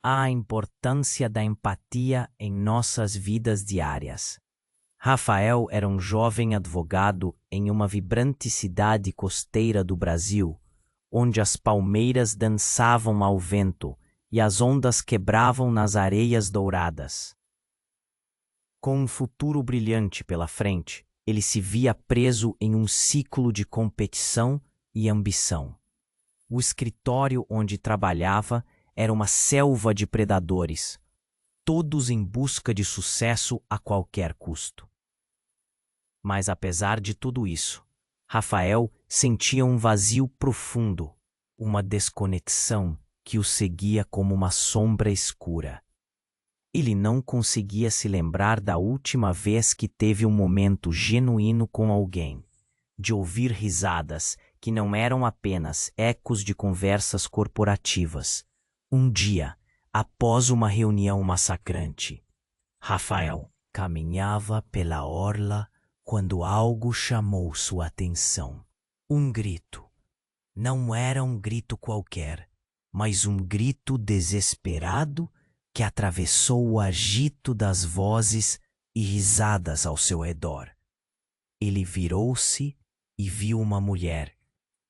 a importância da empatia em nossas vidas diárias. Rafael era um jovem advogado em uma vibrante cidade costeira do Brasil, onde as palmeiras dançavam ao vento e as ondas quebravam nas areias douradas. Com um futuro brilhante pela frente, ele se via preso em um ciclo de competição e ambição. O escritório onde trabalhava era uma selva de predadores, todos em busca de sucesso a qualquer custo. Mas apesar de tudo isso, Rafael sentia um vazio profundo, uma desconexão que o seguia como uma sombra escura. Ele não conseguia se lembrar da última vez que teve um momento genuíno com alguém, de ouvir risadas que não eram apenas ecos de conversas corporativas. Um dia, após uma reunião massacrante, Rafael caminhava pela orla quando algo chamou sua atenção. Um grito. Não era um grito qualquer, mas um grito desesperado que atravessou o agito das vozes e risadas ao seu redor. Ele virou-se e viu uma mulher,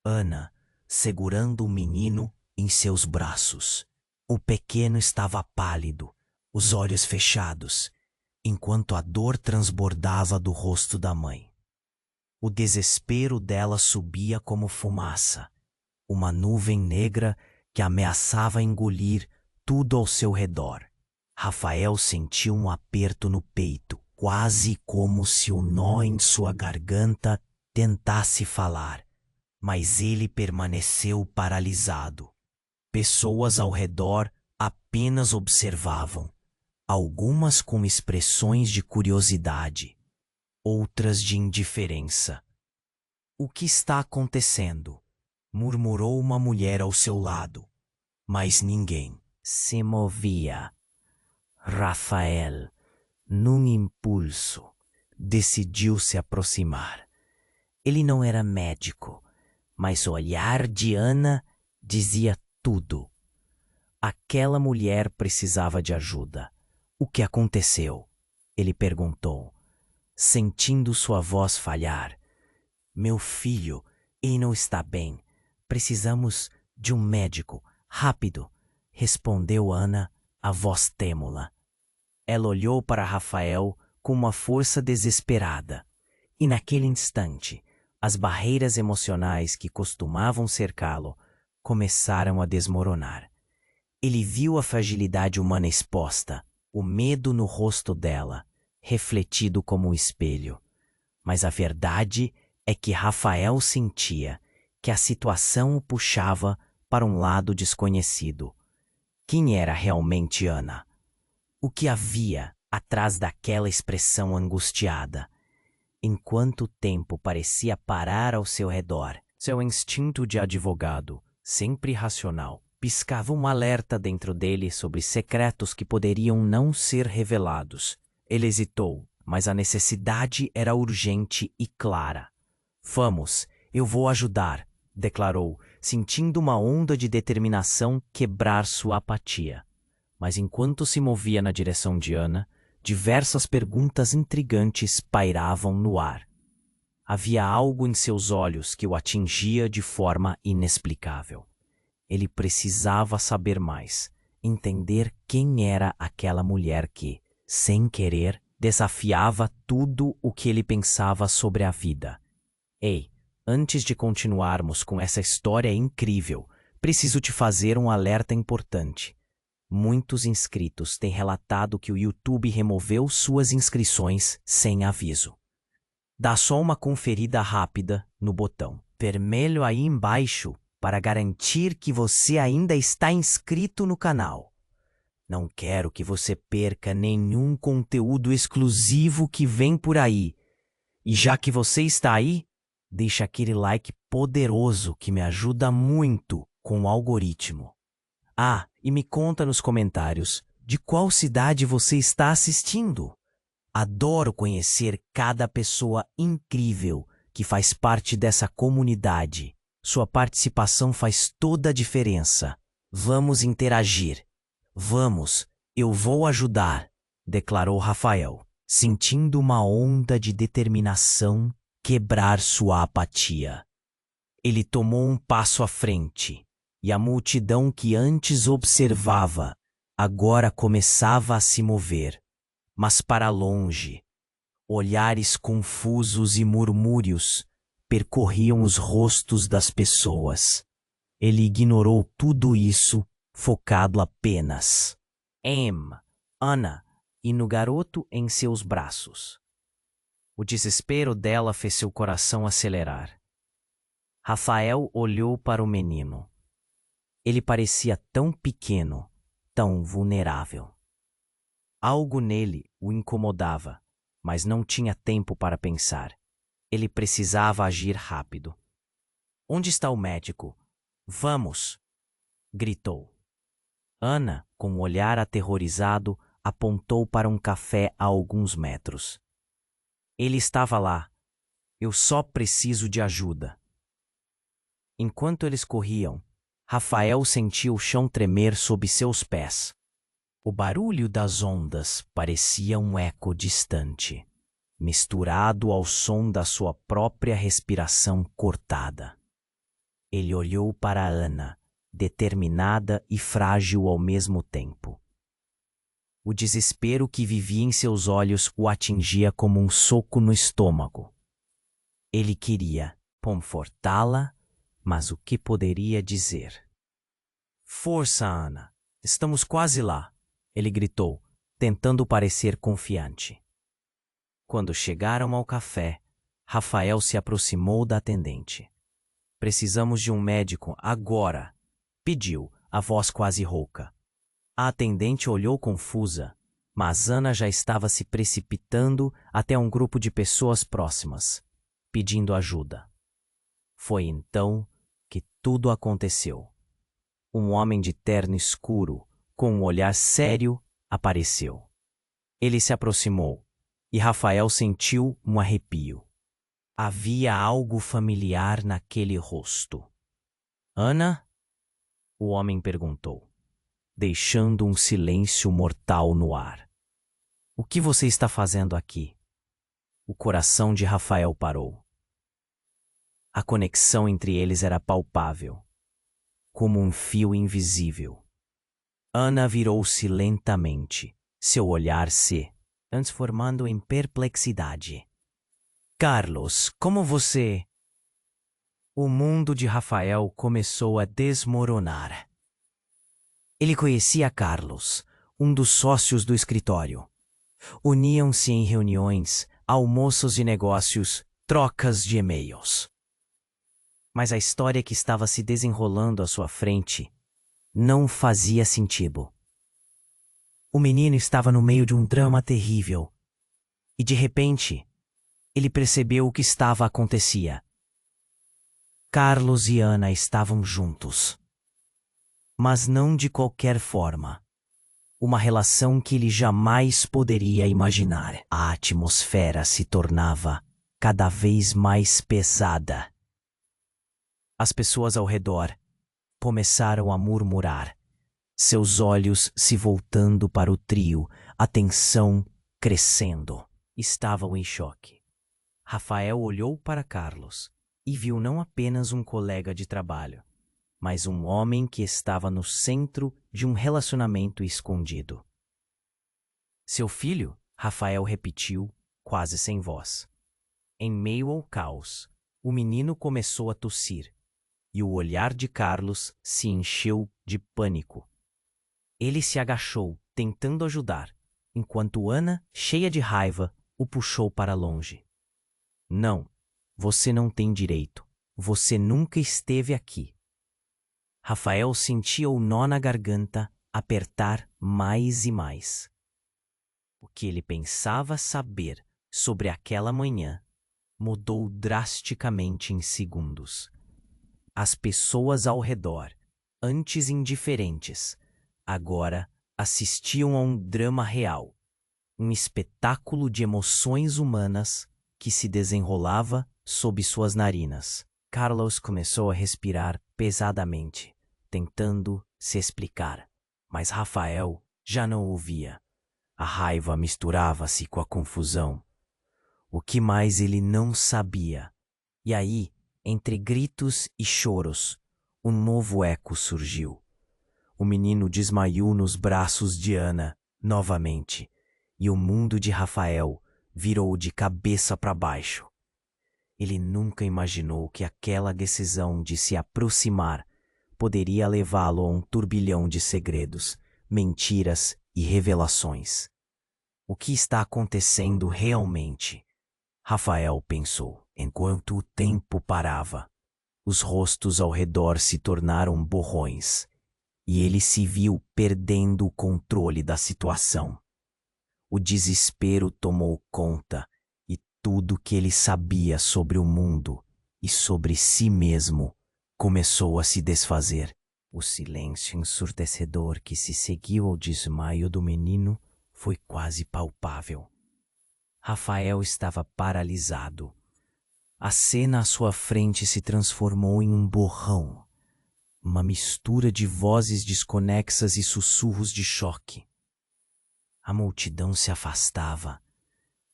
Ana, segurando o menino em seus braços. O pequeno estava pálido, os olhos fechados, enquanto a dor transbordava do rosto da mãe. O desespero dela subia como fumaça, uma nuvem negra que ameaçava engolir tudo ao seu redor. Rafael sentiu um aperto no peito, quase como se o nó em sua garganta tentasse falar, mas ele permaneceu paralisado. Pessoas ao redor apenas observavam, algumas com expressões de curiosidade, outras de indiferença. "O que está acontecendo?" murmurou uma mulher ao seu lado, mas ninguém se movia. Rafael, num impulso, decidiu se aproximar. Ele não era médico, mas o olhar de Ana dizia tudo. Aquela mulher precisava de ajuda. "O que aconteceu?" ele perguntou, sentindo sua voz falhar. "Meu filho, ele não está bem. Precisamos de um médico. Rápido!" respondeu Ana, a voz trêmula. Ela olhou para Rafael com uma força desesperada. E naquele instante, as barreiras emocionais que costumavam cercá-lo começaram a desmoronar. Ele viu a fragilidade humana exposta, o medo no rosto dela, refletido como um espelho. Mas a verdade é que Rafael sentia que a situação o puxava para um lado desconhecido. Quem era realmente Ana? O que havia atrás daquela expressão angustiada? Enquanto o tempo parecia parar ao seu redor, seu instinto de advogado, sempre racional, piscava um alerta dentro dele sobre secretos que poderiam não ser revelados. Ele hesitou, mas a necessidade era urgente e clara. "Vamos, eu vou ajudar", declarou, sentindo uma onda de determinação quebrar sua apatia. Mas enquanto se movia na direção de Ana, diversas perguntas intrigantes pairavam no ar. Havia algo em seus olhos que o atingia de forma inexplicável. Ele precisava saber mais, entender quem era aquela mulher que, sem querer, desafiava tudo o que ele pensava sobre a vida. "Ei, antes de continuarmos com essa história incrível, preciso te fazer um alerta importante. Muitos inscritos têm relatado que o YouTube removeu suas inscrições sem aviso. Dá só uma conferida rápida no botão vermelho aí embaixo para garantir que você ainda está inscrito no canal. Não quero que você perca nenhum conteúdo exclusivo que vem por aí. E já que você está aí, deixa aquele like poderoso que me ajuda muito com o algoritmo. Ah, e me conta nos comentários de qual cidade você está assistindo. Adoro conhecer cada pessoa incrível que faz parte dessa comunidade. Sua participação faz toda a diferença. Vamos interagir. Vamos, eu vou ajudar, declarou Rafael, sentindo uma onda de determinação quebrar sua apatia. Ele tomou um passo à frente, e a multidão que antes observava agora começava a se mover, mas para longe. Olhares confusos e murmúrios percorriam os rostos das pessoas. Ele ignorou tudo isso, focado apenas em Ana e no garoto em seus braços. O desespero dela fez seu coração acelerar. Rafael olhou para o menino. Ele parecia tão pequeno, tão vulnerável. Algo nele o incomodava, mas não tinha tempo para pensar. Ele precisava agir rápido. Onde está o médico? Vamos! Gritou. Ana, com um olhar aterrorizado, apontou para um café a alguns metros. Ele estava lá. Eu só preciso de ajuda. Enquanto eles corriam, Rafael sentiu o chão tremer sob seus pés. O barulho das ondas parecia um eco distante, misturado ao som da sua própria respiração cortada. Ele olhou para Ana, determinada e frágil ao mesmo tempo. O desespero que vivia em seus olhos o atingia como um soco no estômago. Ele queria confortá-la, mas o que poderia dizer? Força, Ana! Estamos quase lá! Ele gritou, tentando parecer confiante. Quando chegaram ao café, Rafael se aproximou da atendente. Precisamos de um médico agora, pediu, a voz quase rouca. A atendente olhou confusa, mas Ana já estava se precipitando até um grupo de pessoas próximas, pedindo ajuda. Foi então que tudo aconteceu. Um homem de terno escuro, com um olhar sério, apareceu. Ele se aproximou, e Rafael sentiu um arrepio. Havia algo familiar naquele rosto. Ana? O homem perguntou, deixando um silêncio mortal no ar. O que você está fazendo aqui? O coração de Rafael parou. A conexão entre eles era palpável, como um fio invisível. Ana virou-se lentamente, seu olhar se transformando em perplexidade. Carlos, como você... O mundo de Rafael começou a desmoronar. Ele conhecia Carlos, um dos sócios do escritório. Uniam-se em reuniões, almoços de negócios, trocas de e-mails. Mas a história que estava se desenrolando à sua frente não fazia sentido. O menino estava no meio de um drama terrível. E de repente, ele percebeu o que estava acontecendo. Carlos e Ana estavam juntos. Mas não de qualquer forma. Uma relação que ele jamais poderia imaginar. A atmosfera se tornava cada vez mais pesada. As pessoas ao redor começaram a murmurar, seus olhos se voltando para o trio, a tensão crescendo. Estavam em choque. Rafael olhou para Carlos e viu não apenas um colega de trabalho, mas um homem que estava no centro de um relacionamento escondido. Seu filho? Rafael repetiu, quase sem voz. Em meio ao caos, o menino começou a tossir, e o olhar de Carlos se encheu de pânico. Ele se agachou, tentando ajudar, enquanto Ana, cheia de raiva, o puxou para longe. Não, você não tem direito. Você nunca esteve aqui. Rafael sentia o nó na garganta apertar mais e mais. O que ele pensava saber sobre aquela manhã mudou drasticamente em segundos. As pessoas ao redor, antes indiferentes, agora assistiam a um drama real, um espetáculo de emoções humanas que se desenrolava sob suas narinas. Carlos começou a respirar pesadamente, tentando se explicar. Mas Rafael já não ouvia. A raiva misturava-se com a confusão. O que mais ele não sabia? E aí, entre gritos e choros, um novo eco surgiu. O menino desmaiou nos braços de Ana, novamente, e o mundo de Rafael virou de cabeça para baixo. Ele nunca imaginou que aquela decisão de se aproximar poderia levá-lo a um turbilhão de segredos, mentiras e revelações. O que está acontecendo realmente? Rafael pensou, enquanto o tempo parava. Os rostos ao redor se tornaram borrões, e ele se viu perdendo o controle da situação. O desespero tomou conta, e tudo que ele sabia sobre o mundo e sobre si mesmo começou a se desfazer. O silêncio ensurdecedor que se seguiu ao desmaio do menino foi quase palpável. Rafael estava paralisado. A cena à sua frente se transformou em um borrão, uma mistura de vozes desconexas e sussurros de choque. A multidão se afastava,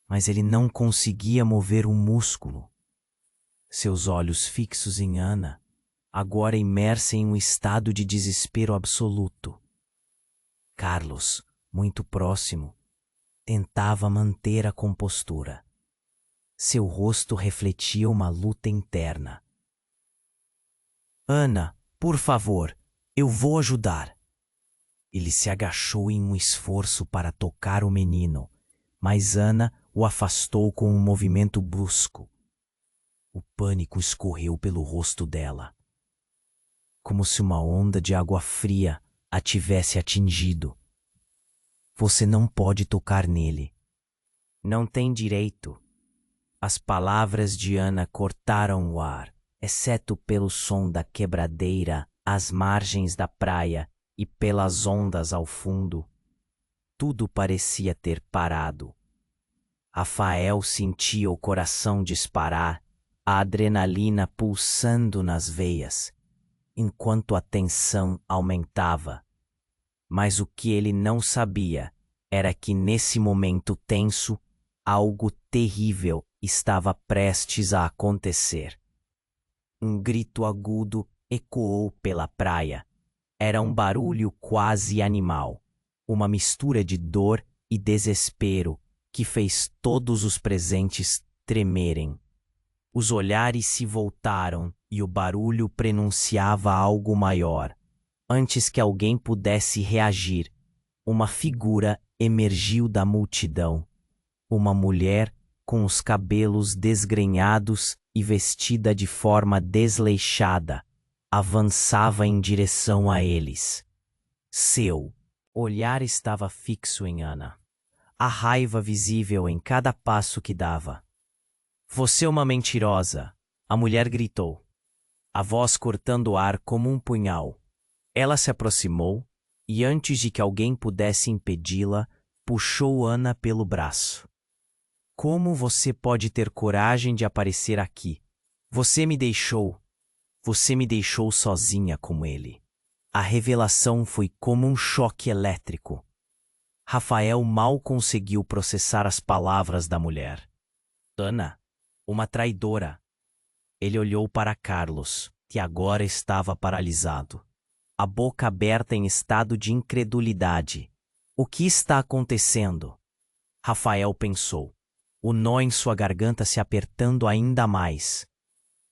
mas ele não conseguia mover um músculo. Seus olhos fixos em Ana, agora imersa em um estado de desespero absoluto. Carlos, muito próximo, tentava manter a compostura. Seu rosto refletia uma luta interna. Ana, por favor, eu vou ajudar. Ele se agachou em um esforço para tocar o menino, mas Ana o afastou com um movimento brusco. O pânico escorreu pelo rosto dela, como se uma onda de água fria a tivesse atingido. Você não pode tocar nele. Não tem direito. As palavras de Ana cortaram o ar, exceto pelo som da quebradeira às margens da praia e pelas ondas ao fundo. Tudo parecia ter parado. Rafael sentia o coração disparar, a adrenalina pulsando nas veias, enquanto a tensão aumentava. Mas o que ele não sabia era que nesse momento tenso, algo terrível estava prestes a acontecer. Um grito agudo ecoou pela praia. Era um barulho quase animal, uma mistura de dor e desespero que fez todos os presentes tremerem. Os olhares se voltaram e o barulho prenunciava algo maior. Antes que alguém pudesse reagir, uma figura emergiu da multidão. Uma mulher com os cabelos desgrenhados e vestida de forma desleixada, avançava em direção a eles. Seu olhar estava fixo em Ana, a raiva visível em cada passo que dava. Você é uma mentirosa, a mulher gritou, a voz cortando o ar como um punhal. Ela se aproximou e, antes de que alguém pudesse impedi-la, puxou Ana pelo braço. Como você pode ter coragem de aparecer aqui? Você me deixou sozinha com ele. A revelação foi como um choque elétrico. Rafael mal conseguiu processar as palavras da mulher. Ana, uma traidora. Ele olhou para Carlos, que agora estava paralisado, a boca aberta em estado de incredulidade. O que está acontecendo? Rafael pensou, o nó em sua garganta se apertando ainda mais.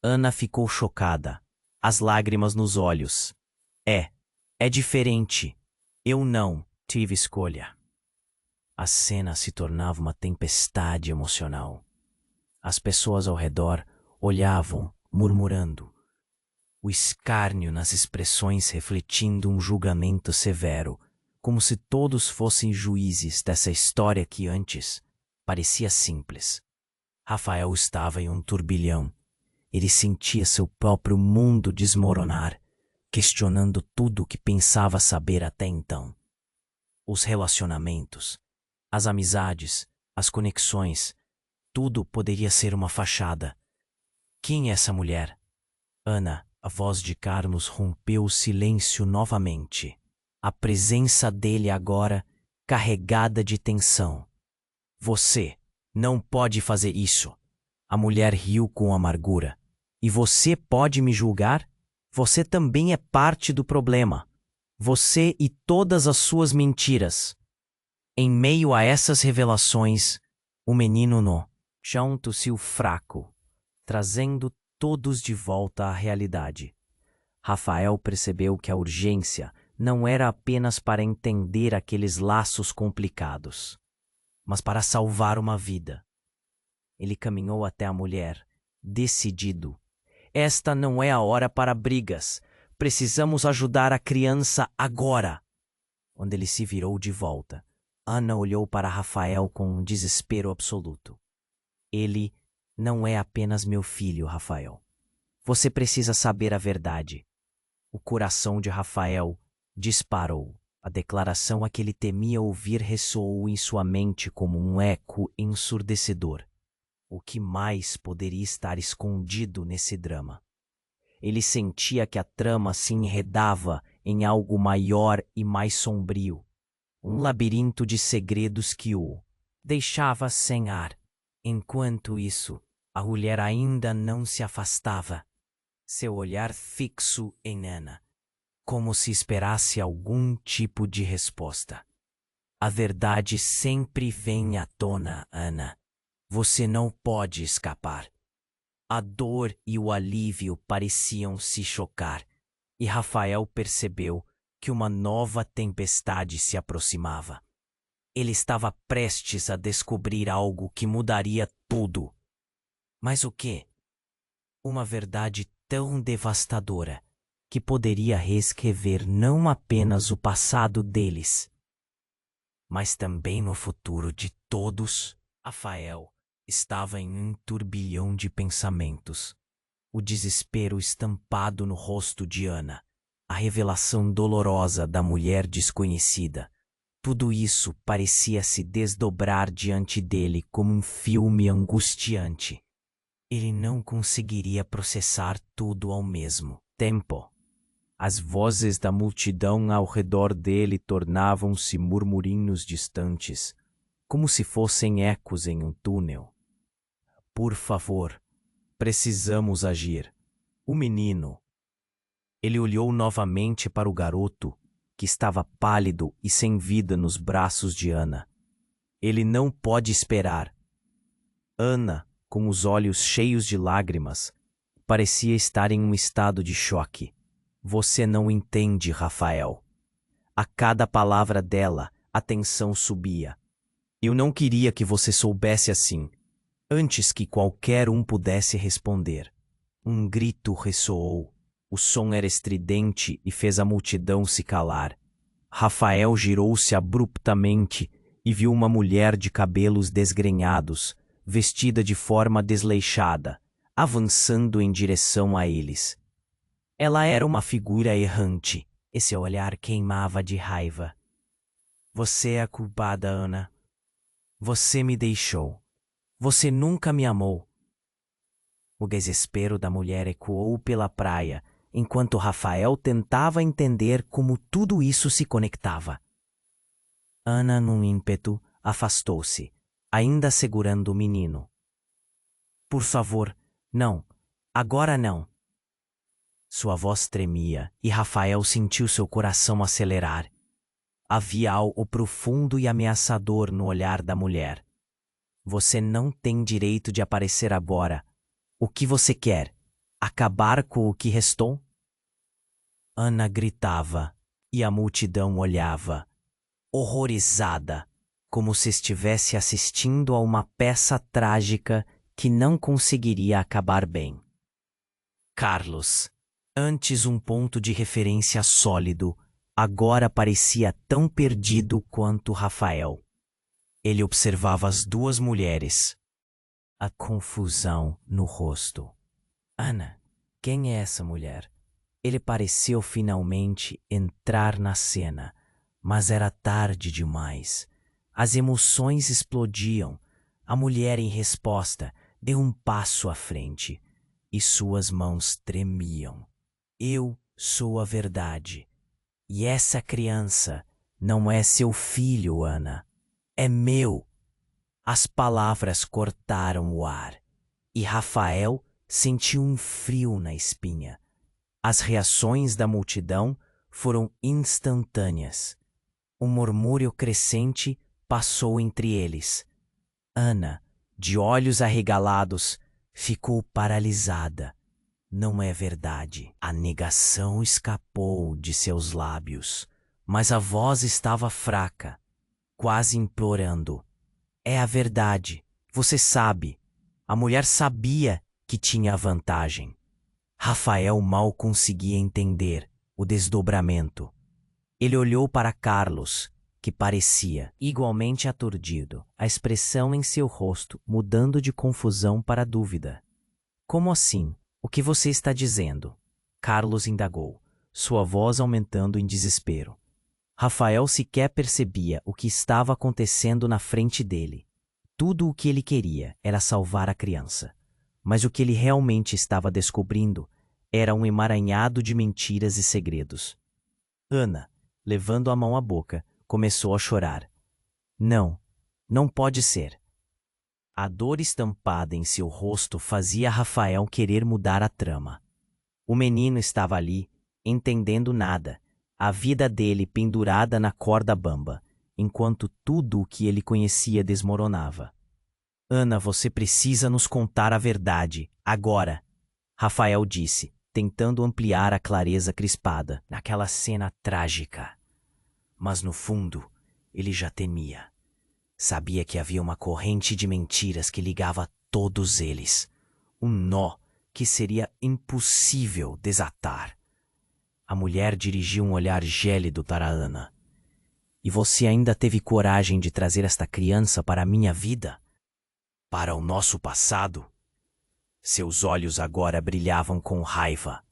Ana ficou chocada, as lágrimas nos olhos. É diferente. Eu não tive escolha. A cena se tornava uma tempestade emocional. As pessoas ao redor olhavam, murmurando. O escárnio nas expressões refletindo um julgamento severo, como se todos fossem juízes dessa história que antes parecia simples. Rafael estava em um turbilhão. Ele sentia seu próprio mundo desmoronar, questionando tudo o que pensava saber até então. Os relacionamentos, as amizades, as conexões, tudo poderia ser uma fachada. Quem é essa mulher? Ana, a voz de Carlos rompeu o silêncio novamente. a presença dele agora carregada de tensão. Você não pode fazer isso. A mulher riu com amargura. E você pode me julgar? Você também é parte do problema. Você e todas as suas mentiras. Em meio a essas revelações, o menino no chão tossiu fraco, trazendo todos de volta à realidade. Rafael percebeu que a urgência não era apenas para entender aqueles laços complicados, mas para salvar uma vida. Ele caminhou até a mulher, decidido. Esta não é a hora para brigas. Precisamos ajudar a criança agora. Quando ele se virou de volta, Ana olhou para Rafael com um desespero absoluto. Ele não é apenas meu filho, Rafael. Você precisa saber a verdade. O coração de Rafael disparou. A declaração a que ele temia ouvir ressoou em sua mente como um eco ensurdecedor. O que mais poderia estar escondido nesse drama? Ele sentia que a trama se enredava em algo maior e mais sombrio. Um labirinto de segredos que o deixava sem ar. Enquanto isso, a mulher ainda não se afastava. Seu olhar fixo em Ana, como se esperasse algum tipo de resposta. A verdade sempre vem à tona, Ana. Você não pode escapar. A dor e o alívio pareciam se chocar, e Rafael percebeu que uma nova tempestade se aproximava. Ele estava prestes a descobrir algo que mudaria tudo. Mas o quê? Uma verdade tão devastadora que poderia reescrever não apenas o passado deles, mas também o futuro de todos. Rafael estava em um turbilhão de pensamentos. O desespero estampado no rosto de Ana, a revelação dolorosa da mulher desconhecida. Tudo isso parecia se desdobrar diante dele como um filme angustiante. Ele não conseguiria processar tudo ao mesmo tempo. As vozes da multidão ao redor dele tornavam-se murmurinhos distantes, como se fossem ecos em um túnel. Por favor, precisamos agir. O menino. Ele olhou novamente para o garoto, que estava pálido e sem vida nos braços de Ana. Ele não pode esperar. Ana, com os olhos cheios de lágrimas, parecia estar em um estado de choque. Você não entende, Rafael. A cada palavra dela, a tensão subia. Eu não queria que você soubesse assim. Antes que qualquer um pudesse responder, um grito ressoou. O som era estridente e fez a multidão se calar. Rafael girou-se abruptamente e viu uma mulher de cabelos desgrenhados, vestida de forma desleixada, avançando em direção a eles. Ela era uma figura errante, e seu olhar queimava de raiva. Você é a culpada, Ana. Você me deixou. Você nunca me amou. O desespero da mulher ecoou pela praia, enquanto Rafael tentava entender como tudo isso se conectava. Ana, num ímpeto, afastou-se, ainda segurando o menino. Por favor, não. Agora não. Sua voz tremia e Rafael sentiu seu coração acelerar. Havia algo profundo e ameaçador no olhar da mulher. Você não tem direito de aparecer agora. O que você quer? Acabar com o que restou? Ana gritava e a multidão olhava, horrorizada, como se estivesse assistindo a uma peça trágica que não conseguiria acabar bem. Carlos, antes um ponto de referência sólido, agora parecia tão perdido quanto Rafael. Ele observava as duas mulheres, a confusão no rosto. Ana, quem é essa mulher? Ele pareceu finalmente entrar na cena, mas era tarde demais. As emoções explodiam. A mulher, em resposta, deu um passo à frente e suas mãos tremiam. Eu sou a verdade. E essa criança não é seu filho, Ana. É meu. As palavras cortaram o ar, e Rafael sentiu um frio na espinha. As reações da multidão foram instantâneas. Um murmúrio crescente passou entre eles. Ana, de olhos arregalados, ficou paralisada. Não é verdade. A negação escapou de seus lábios, mas a voz estava fraca, quase implorando. É a verdade. Você sabe. A mulher sabia que tinha vantagem. Rafael mal conseguia entender o desdobramento. Ele olhou para Carlos, que parecia igualmente aturdido, a expressão em seu rosto mudando de confusão para dúvida. Como assim? O que você está dizendo? Carlos indagou, sua voz aumentando em desespero. Rafael sequer percebia o que estava acontecendo na frente dele. Tudo o que ele queria era salvar a criança. Mas o que ele realmente estava descobrindo era um emaranhado de mentiras e segredos. Ana, levando a mão à boca, começou a chorar. Não, não pode ser. A dor estampada em seu rosto fazia Rafael querer mudar a trama. O menino estava ali, entendendo nada, a vida dele pendurada na corda bamba, enquanto tudo o que ele conhecia desmoronava. Ana, você precisa nos contar a verdade, agora, Rafael disse, tentando ampliar a clareza crispada naquela cena trágica. Mas no fundo, ele já temia. Sabia que havia uma corrente de mentiras que ligava todos eles. Um nó que seria impossível desatar. A mulher dirigiu um olhar gélido para Ana. E você ainda teve coragem de trazer esta criança para a minha vida? Para o nosso passado? Seus olhos agora brilhavam com raiva,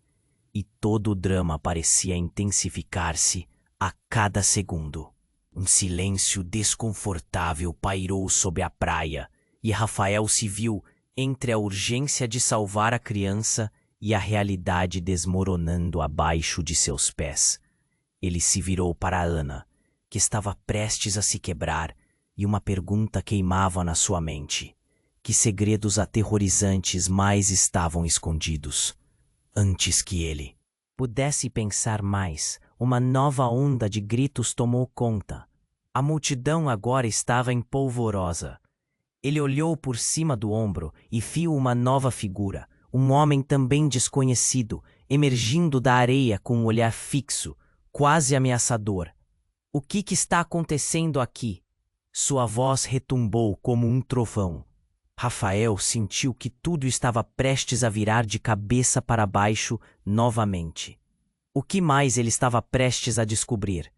e todo o drama parecia intensificar-se a cada segundo. Um silêncio desconfortável pairou sobre a praia, e Rafael se viu entre a urgência de salvar a criança e a realidade desmoronando abaixo de seus pés. Ele se virou para Ana, que estava prestes a se quebrar, e uma pergunta queimava na sua mente. Que segredos aterrorizantes mais estavam escondidos? Antes que ele pudesse pensar mais, uma nova onda de gritos tomou conta. A multidão agora estava empolvorosa. Ele olhou por cima do ombro e viu uma nova figura, um homem também desconhecido, emergindo da areia com um olhar fixo, quase ameaçador. O que está acontecendo aqui? Sua voz retumbou como um trovão. Rafael sentiu que tudo estava prestes a virar de cabeça para baixo novamente. O que mais ele estava prestes a descobrir?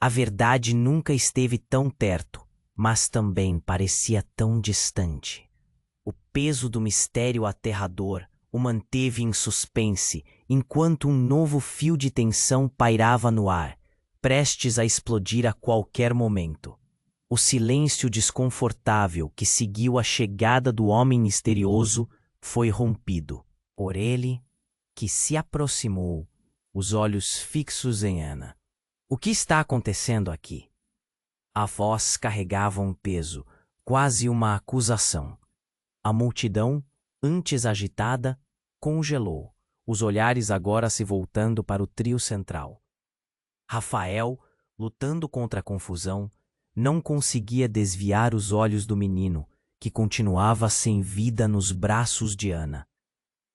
A verdade nunca esteve tão perto, mas também parecia tão distante. O peso do mistério aterrador o manteve em suspense, enquanto um novo fio de tensão pairava no ar, prestes a explodir a qualquer momento. O silêncio desconfortável que seguiu a chegada do homem misterioso foi rompido por ele, que se aproximou, os olhos fixos em Ana. O que está acontecendo aqui? A voz carregava um peso, quase uma acusação. A multidão, antes agitada, congelou, os olhares agora se voltando para o trio central. Rafael, lutando contra a confusão, não conseguia desviar os olhos do menino, que continuava sem vida nos braços de Ana.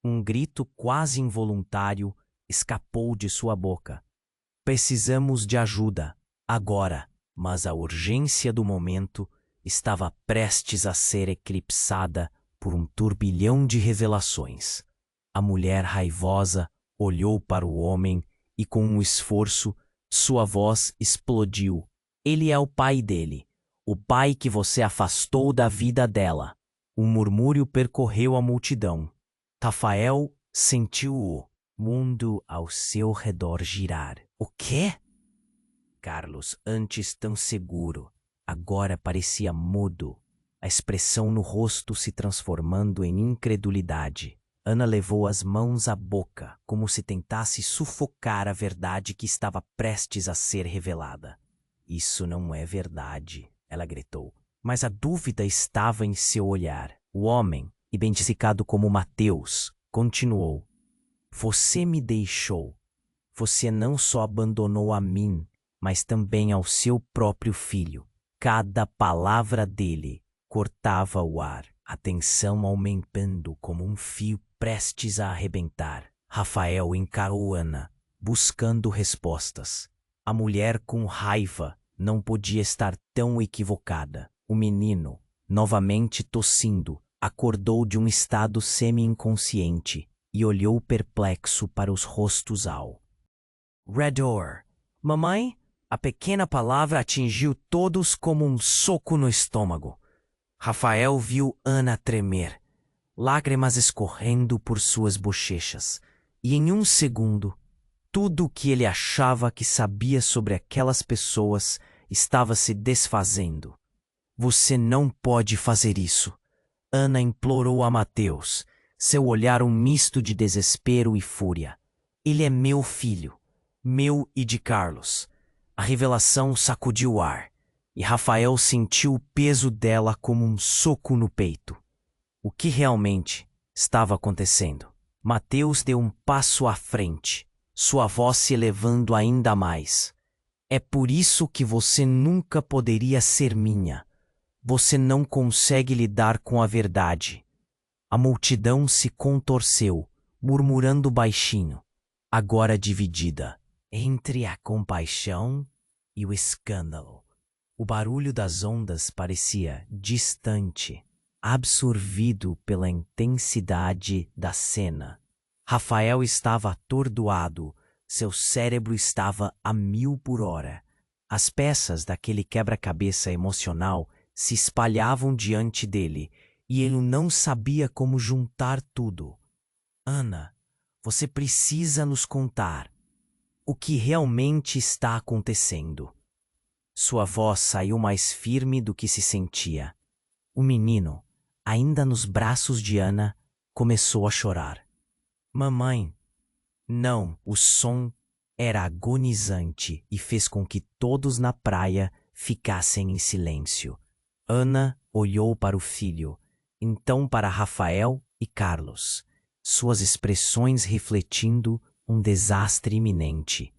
Um grito quase involuntário escapou de sua boca. Precisamos de ajuda, agora. Mas a urgência do momento estava prestes a ser eclipsada por um turbilhão de revelações. A mulher raivosa olhou para o homem e, com um esforço, sua voz explodiu. Ele é o pai dele, o pai que você afastou da vida dela. Um murmúrio percorreu a multidão. Rafael sentiu o mundo ao seu redor girar. O quê? Carlos, antes tão seguro, agora parecia mudo, a expressão no rosto se transformando em incredulidade. Ana levou as mãos à boca, como se tentasse sufocar a verdade que estava prestes a ser revelada. Isso não é verdade, ela gritou. Mas a dúvida estava em seu olhar. O homem, identificado como Mateus, continuou. Você me deixou. Você não só abandonou a mim, mas também ao seu próprio filho. Cada palavra dele cortava o ar, a tensão aumentando como um fio prestes a arrebentar. Rafael encarou Ana, buscando respostas. A mulher, com raiva, não podia estar tão equivocada. O menino, novamente tossindo, acordou de um estado semi-inconsciente e olhou perplexo para os rostos ao redor. Mamãe? A pequena palavra atingiu todos como um soco no estômago. Rafael viu Ana tremer, lágrimas escorrendo por suas bochechas, e em um segundo, tudo o que ele achava que sabia sobre aquelas pessoas estava se desfazendo. Você não pode fazer isso. Ana implorou a Mateus, seu olhar um misto de desespero e fúria. Ele é meu filho, meu e de Carlos. A revelação sacudiu o ar, e Rafael sentiu o peso dela como um soco no peito. O que realmente estava acontecendo? Mateus deu um passo à frente, sua voz se elevando ainda mais. É por isso que você nunca poderia ser minha. Você não consegue lidar com a verdade. A multidão se contorceu, murmurando baixinho, agora dividida entre a compaixão e o escândalo. O barulho das ondas parecia distante, absorvido pela intensidade da cena. Rafael estava atordoado, seu cérebro estava a 1000 por hora. As peças daquele quebra-cabeça emocional se espalhavam diante dele, e ele não sabia como juntar tudo. Ana, você precisa nos contar o que realmente está acontecendo. Sua voz saiu mais firme do que se sentia. O menino, ainda nos braços de Ana, começou a chorar. Mamãe! Não, o som era agonizante e fez com que todos na praia ficassem em silêncio. Ana olhou para o filho, então para Rafael e Carlos, suas expressões refletindo um desastre iminente.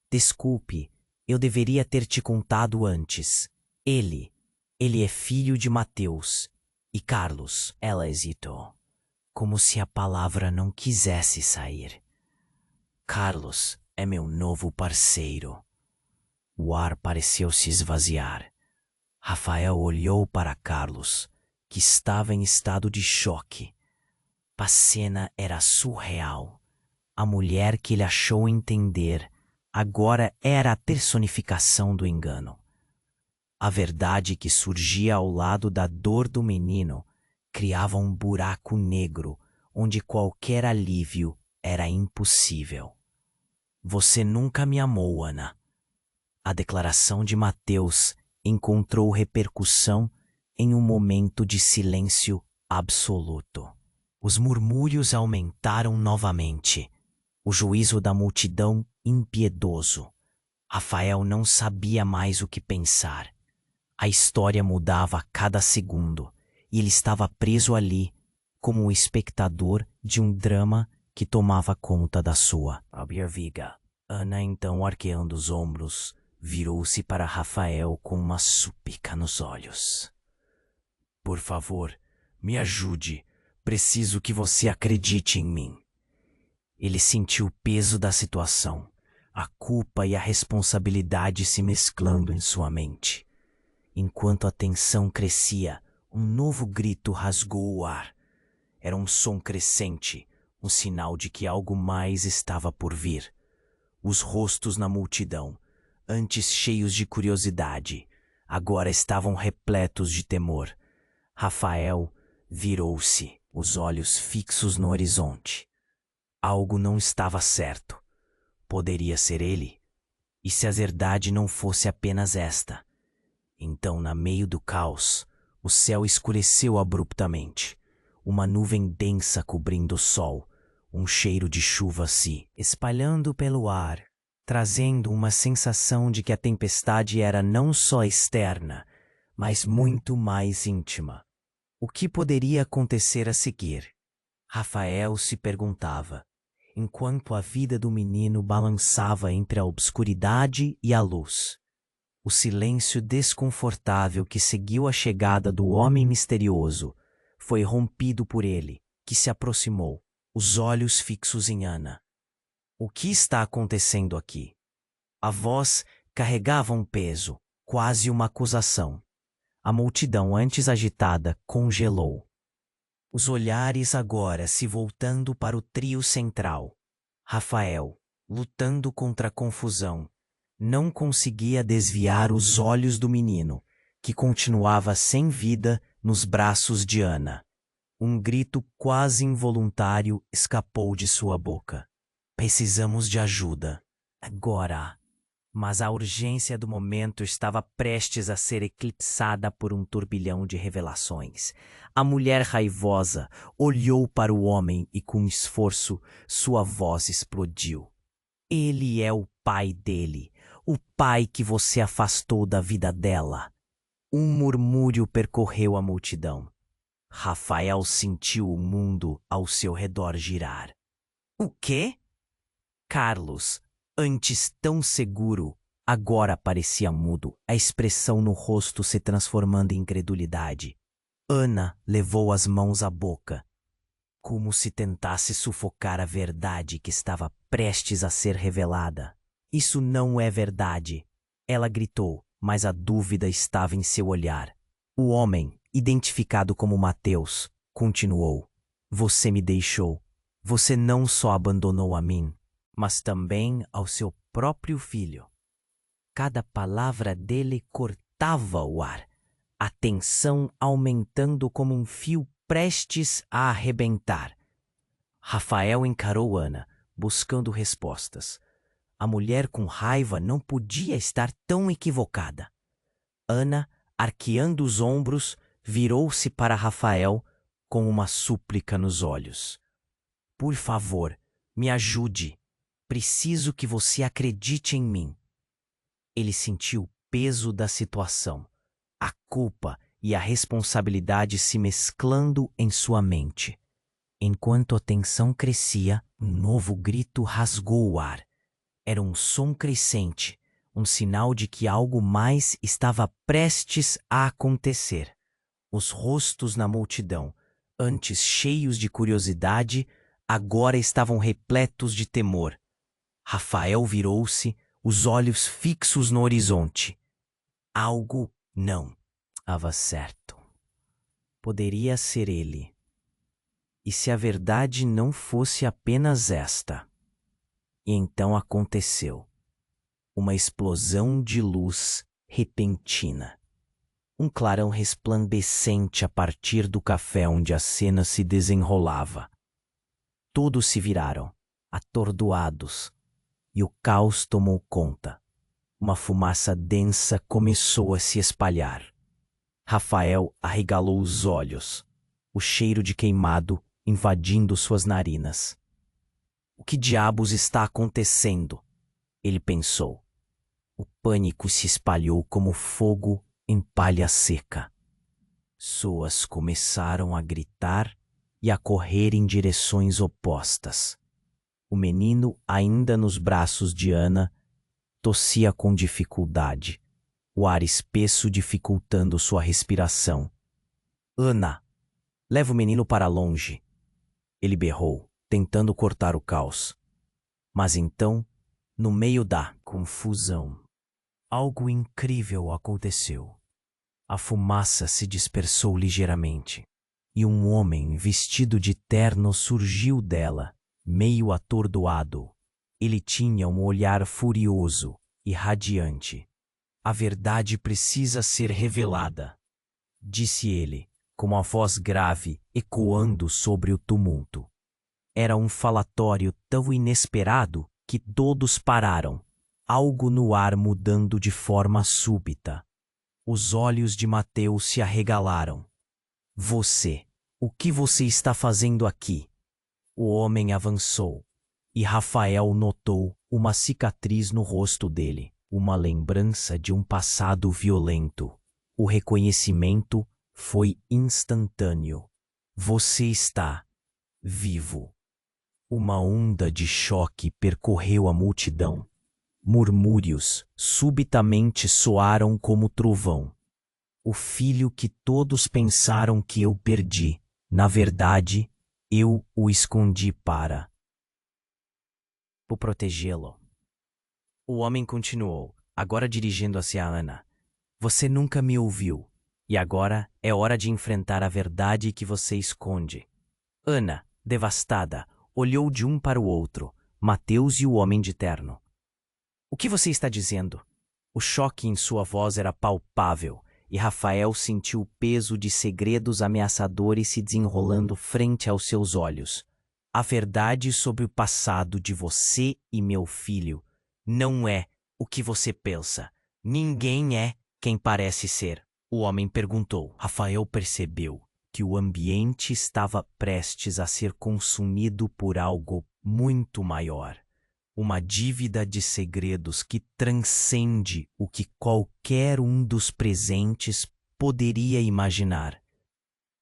Desculpe, eu deveria ter te contado antes. Ele é filho de Mateus. E Carlos, ela hesitou, como se a palavra não quisesse sair. Carlos é meu novo parceiro. O ar pareceu se esvaziar. Rafael olhou para Carlos, que estava em estado de choque. A cena era surreal. A mulher que ele achou entender agora era a personificação do engano. A verdade que surgia ao lado da dor do menino criava um buraco negro onde qualquer alívio era impossível. Você nunca me amou, Ana. A declaração de Mateus encontrou repercussão em um momento de silêncio absoluto. Os murmúrios aumentaram novamente. O juízo da multidão impiedoso. Rafael não sabia mais o que pensar. A história mudava a cada segundo, e ele estava preso ali, como um espectador de um drama que tomava conta da sua viga. Ana, então, arqueando os ombros, virou-se para Rafael com uma súplica nos olhos. Por favor, me ajude. Preciso que você acredite em mim. Ele sentiu o peso da situação, a culpa e a responsabilidade se mesclando em sua mente. Enquanto a tensão crescia, um novo grito rasgou o ar. Era um som crescente, um sinal de que algo mais estava por vir. Os rostos na multidão, antes cheios de curiosidade, agora estavam repletos de temor. Rafael virou-se, os olhos fixos no horizonte. Algo não estava certo. Poderia ser ele? E se a verdade não fosse apenas esta? Então, no meio do caos, o céu escureceu abruptamente. uma nuvem densa cobrindo o sol, um cheiro de chuva se espalhando pelo ar, trazendo uma sensação de que a tempestade era não só externa, mas muito mais íntima. O que poderia acontecer a seguir? Rafael se perguntava, enquanto a vida do menino balançava entre a obscuridade e a luz. O silêncio desconfortável que seguiu a chegada do homem misterioso foi rompido por ele, que se aproximou, os olhos fixos em Ana. O que está acontecendo aqui? A voz carregava um peso, quase uma acusação. A multidão antes agitada congelou. Os olhares agora se voltando para o trio central. Rafael, lutando contra a confusão, não conseguia desviar os olhos do menino, que continuava sem vida nos braços de Ana. Um grito quase involuntário escapou de sua boca. Precisamos de ajuda. Agora. Mas a urgência do momento estava prestes a ser eclipsada por um turbilhão de revelações. A mulher raivosa olhou para o homem e, com esforço, sua voz explodiu. Ele é o pai dele, o pai que você afastou da vida dela. Um murmúrio percorreu a multidão. Rafael sentiu o mundo ao seu redor girar. O quê? Carlos, antes tão seguro, agora parecia mudo, a expressão no rosto se transformando em incredulidade. Ana levou as mãos à boca, como se tentasse sufocar a verdade que estava prestes a ser revelada. Isso não é verdade, ela gritou, mas a dúvida estava em seu olhar. O homem, identificado como Mateus, continuou. Você me deixou. Você não só abandonou a mim, mas também ao seu próprio filho. Cada palavra dele cortava o ar, a tensão aumentando como um fio prestes a arrebentar. Rafael encarou Ana, buscando respostas. A mulher com raiva não podia estar tão equivocada. Ana, arqueando os ombros, virou-se para Rafael com uma súplica nos olhos. Por favor, me ajude. Preciso que você acredite em mim. Ele sentiu o peso da situação, a culpa e a responsabilidade se mesclando em sua mente. Enquanto a tensão crescia, um novo grito rasgou o ar. Era um som crescente, um sinal de que algo mais estava prestes a acontecer. Os rostos na multidão, antes cheios de curiosidade, agora estavam repletos de temor. Rafael virou-se, os olhos fixos no horizonte. Algo não estava certo. Poderia ser ele. E se a verdade não fosse apenas esta? E então aconteceu. Uma explosão de luz repentina. Um clarão resplandecente a partir do café onde a cena se desenrolava. Todos se viraram, atordoados, e o caos tomou conta. Uma fumaça densa começou a se espalhar. Rafael arregalou os olhos, o cheiro de queimado invadindo suas narinas. O que diabos está acontecendo? Ele pensou. O pânico se espalhou como fogo em palha seca. Pessoas começaram a gritar e a correr em direções opostas. O menino, ainda nos braços de Ana, tossia com dificuldade, o ar espesso dificultando sua respiração. Ana, leva o menino para longe. Ele berrou, tentando cortar o caos. Mas então, no meio da confusão, algo incrível aconteceu. A fumaça se dispersou ligeiramente, e um homem vestido de terno surgiu dela, meio atordoado. Ele tinha um olhar furioso e radiante. A verdade precisa ser revelada, disse ele, com uma voz grave ecoando sobre o tumulto. Era um falatório tão inesperado que todos pararam, algo no ar mudando de forma súbita. Os olhos de Mateus se arregalaram. Você, O que você está fazendo aqui? O homem avançou, e Rafael notou uma cicatriz no rosto dele, uma lembrança de um passado violento. O reconhecimento foi instantâneo. Você está vivo. Uma onda de choque percorreu a multidão. Murmúrios subitamente soaram como trovão. O filho que todos pensaram que eu perdi, na verdade, eu o escondi para protegê-lo. O homem continuou, agora dirigindo-se a Ana. Você nunca me ouviu, e agora é hora de enfrentar a verdade que você esconde. Ana, devastada, olhou de um para o outro, Mateus e o homem de terno. O que você está dizendo? O choque em sua voz era palpável, e Rafael sentiu o peso de segredos ameaçadores se desenrolando frente aos seus olhos. A verdade sobre o passado de você e meu filho não é o que você pensa. Ninguém é quem parece ser. O homem perguntou. Rafael percebeu que o ambiente estava prestes a ser consumido por algo muito maior. Uma dívida de segredos que transcende o que qualquer um dos presentes poderia imaginar.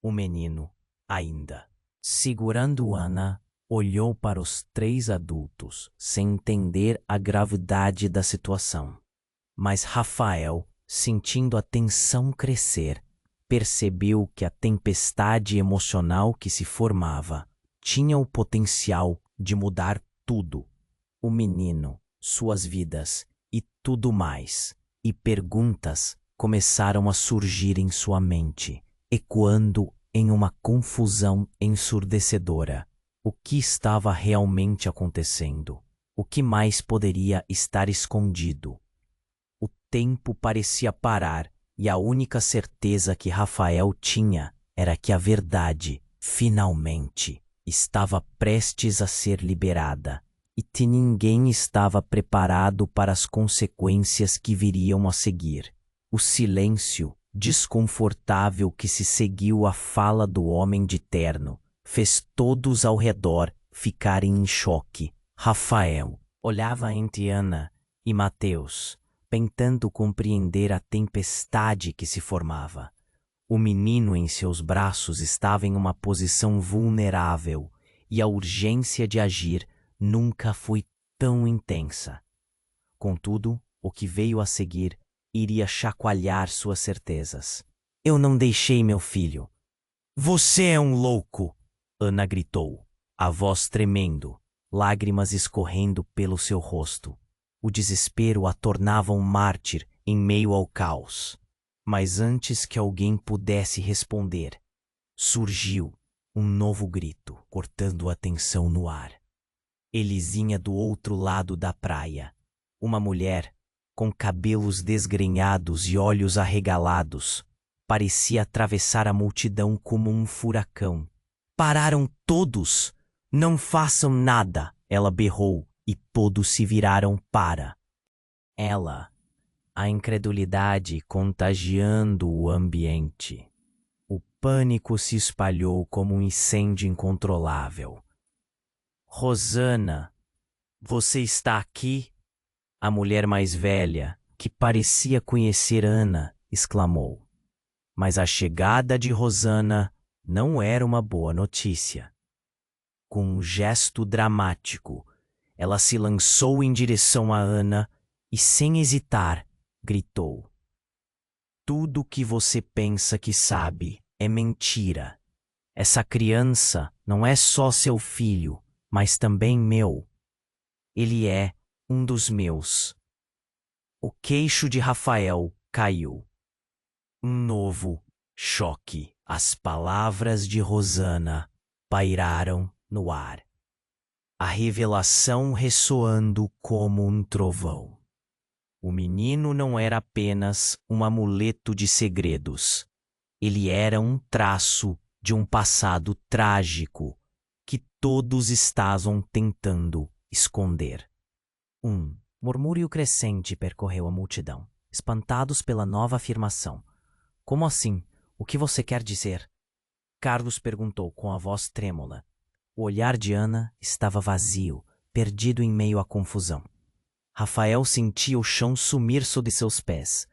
O menino, ainda segurando Ana, olhou para os três adultos sem entender a gravidade da situação. Mas Rafael, sentindo a tensão crescer, percebeu que a tempestade emocional que se formava tinha o potencial de mudar tudo. O menino, suas vidas e tudo mais. E perguntas começaram a surgir em sua mente, ecoando em uma confusão ensurdecedora. O que estava realmente acontecendo? O que mais poderia estar escondido? O tempo parecia parar e a única certeza que Rafael tinha era que a verdade, finalmente, estava prestes a ser liberada e que ninguém estava preparado para as consequências que viriam a seguir. O silêncio desconfortável que se seguiu à fala do homem de terno fez todos ao redor ficarem em choque. Rafael olhava entre Ana e Mateus, tentando compreender a tempestade que se formava. O menino em seus braços estava em uma posição vulnerável e a urgência de agir nunca foi tão intensa. Contudo, o que veio a seguir iria chacoalhar suas certezas. Eu não deixei meu filho. Você é um louco! Ana gritou, a voz tremendo, lágrimas escorrendo pelo seu rosto. O desespero a tornava um mártir em meio ao caos. Mas antes que alguém pudesse responder, surgiu um novo grito, cortando a tensão no ar. Elisinha do outro lado da praia. Uma mulher, com cabelos desgrenhados e olhos arregalados, parecia atravessar a multidão como um furacão. Pararam todos! Não façam nada! Ela berrou e todos se viraram para ela. A incredulidade contagiando o ambiente. O pânico se espalhou como um incêndio incontrolável. Rosana, você está aqui? A mulher mais velha, que parecia conhecer Ana, exclamou. Mas a chegada de Rosana não era uma boa notícia. Com um gesto dramático, ela se lançou em direção a Ana e, sem hesitar, gritou. Tudo o que você pensa que sabe é mentira. Essa criança não é só seu filho, mas também meu. Ele é um dos meus. O queixo de Rafael caiu. Um novo choque. As palavras de Rosana pairaram no ar. A revelação ressoando como um trovão. O menino não era apenas um amuleto de segredos. Ele era um traço de um passado trágico que todos estavam tentando esconder. Um murmúrio crescente percorreu a multidão, espantados pela nova afirmação. Como assim? O que você quer dizer? Carlos perguntou com a voz trêmula. O olhar de Ana estava vazio, perdido em meio à confusão. Rafael sentia o chão sumir sob seus pés.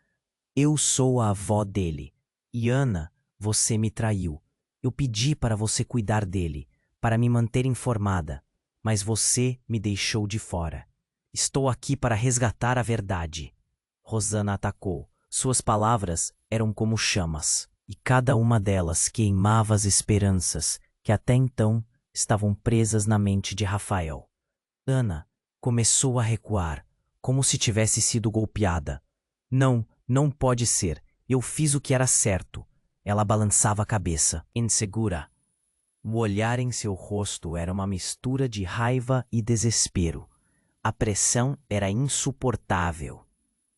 Eu sou a avó dele. E Ana, você me traiu. Eu pedi para você cuidar dele, para me manter informada, mas você me deixou de fora. Estou aqui para resgatar a verdade. Rosana atacou. Suas palavras eram como chamas, e cada uma delas queimava as esperanças que até então estavam presas na mente de Rafael. Ana começou a recuar, como se tivesse sido golpeada. Não, não pode ser. Eu fiz o que era certo. Ela balançava a cabeça, insegura. O olhar em seu rosto era uma mistura de raiva e desespero. A pressão era insuportável.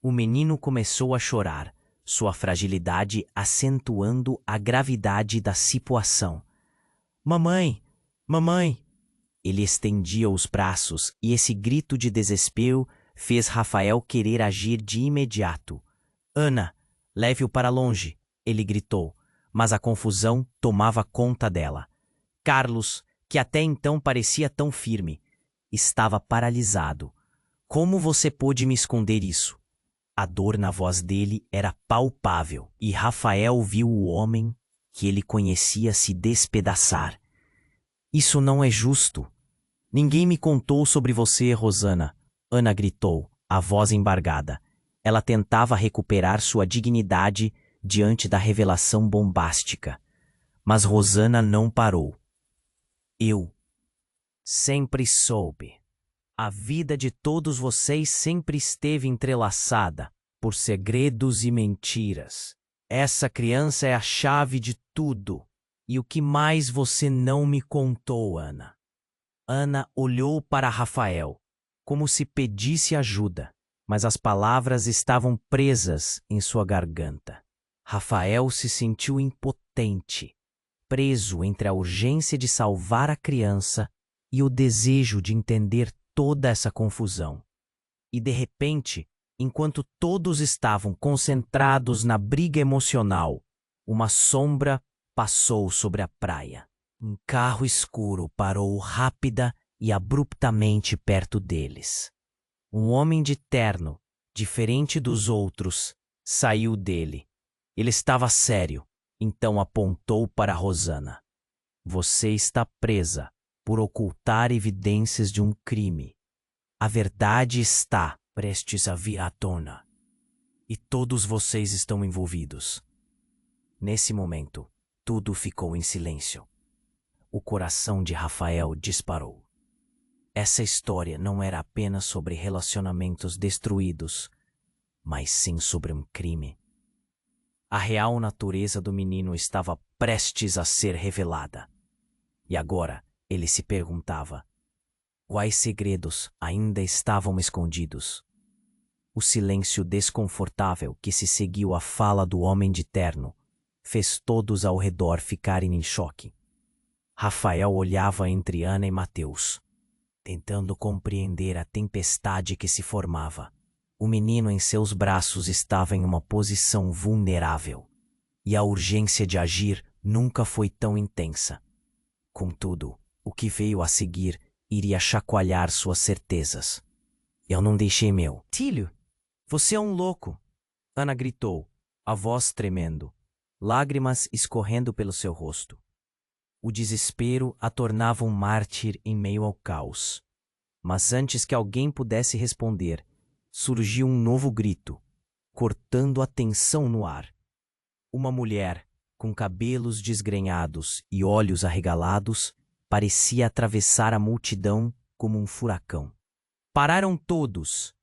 O menino começou a chorar, sua fragilidade acentuando a gravidade da situação. Mamãe! Mamãe! Ele estendia os braços e esse grito de desespero fez Rafael querer agir de imediato. Ana, leve-o para longe, ele gritou, mas a confusão tomava conta dela. Carlos, que até então parecia tão firme, estava paralisado. Como você pôde me esconder isso? A dor na voz dele era palpável e Rafael viu o homem que ele conhecia se despedaçar. Isso não é justo. Ninguém me contou sobre você, Rosana. Ana gritou, a voz embargada. Ela tentava recuperar sua dignidade diante da revelação bombástica. Mas Rosana não parou. Eu sempre soube. A vida de todos vocês sempre esteve entrelaçada por segredos e mentiras. Essa criança é a chave de tudo. E o que mais você não me contou, Ana? Ana olhou para Rafael, como se pedisse ajuda, mas as palavras estavam presas em sua garganta. Rafael se sentiu impotente, preso entre a urgência de salvar a criança e o desejo de entender toda essa confusão. E de repente, enquanto todos estavam concentrados na briga emocional, uma sombra passou sobre a praia. Um carro escuro parou rápida e abruptamente perto deles. Um homem de terno, diferente dos outros, saiu dele. Ele estava sério, então apontou para Rosana. Você está presa por ocultar evidências de um crime. A verdade está prestes a vir à tona. E todos vocês estão envolvidos. Nesse momento, tudo ficou em silêncio. O coração de Rafael disparou. Essa história não era apenas sobre relacionamentos destruídos, mas sim sobre um crime. A real natureza do menino estava prestes a ser revelada. E agora ele se perguntava: quais segredos ainda estavam escondidos? O silêncio desconfortável que se seguiu à fala do homem de terno fez todos ao redor ficarem em choque. Rafael olhava entre Ana e Mateus, tentando compreender a tempestade que se formava. O menino em seus braços estava em uma posição vulnerável, e a urgência de agir nunca foi tão intensa. Contudo, o que veio a seguir iria chacoalhar suas certezas. Eu não deixei meu. Tílio, você é um louco! Ana gritou, a voz tremendo, lágrimas escorrendo pelo seu rosto. O desespero a tornava um mártir em meio ao caos. Mas antes que alguém pudesse responder, surgiu um novo grito, cortando a tensão no ar. Uma mulher, com cabelos desgrenhados e olhos arregalados, parecia atravessar a multidão como um furacão. Pararam todos.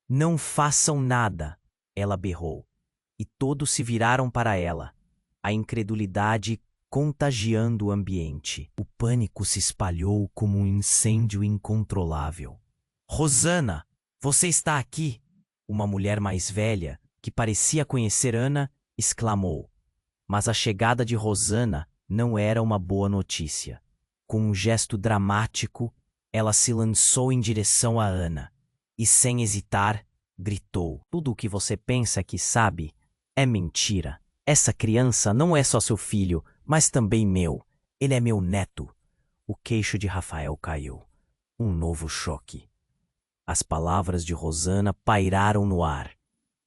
Não façam nada, ela berrou. E todos se viraram para ela, a incredulidade contagiando o ambiente. O pânico se espalhou como um incêndio incontrolável. Rosana, você está aqui! Uma mulher mais velha, que parecia conhecer Ana, exclamou. Mas a chegada de Rosana não era uma boa notícia. Com um gesto dramático, ela se lançou em direção a Ana e, sem hesitar, gritou: tudo o que você pensa que sabe é mentira. Essa criança não é só seu filho, Mas também meu. Ele é meu neto. O queixo de Rafael caiu. Um novo choque. As palavras de Rosana pairaram no ar.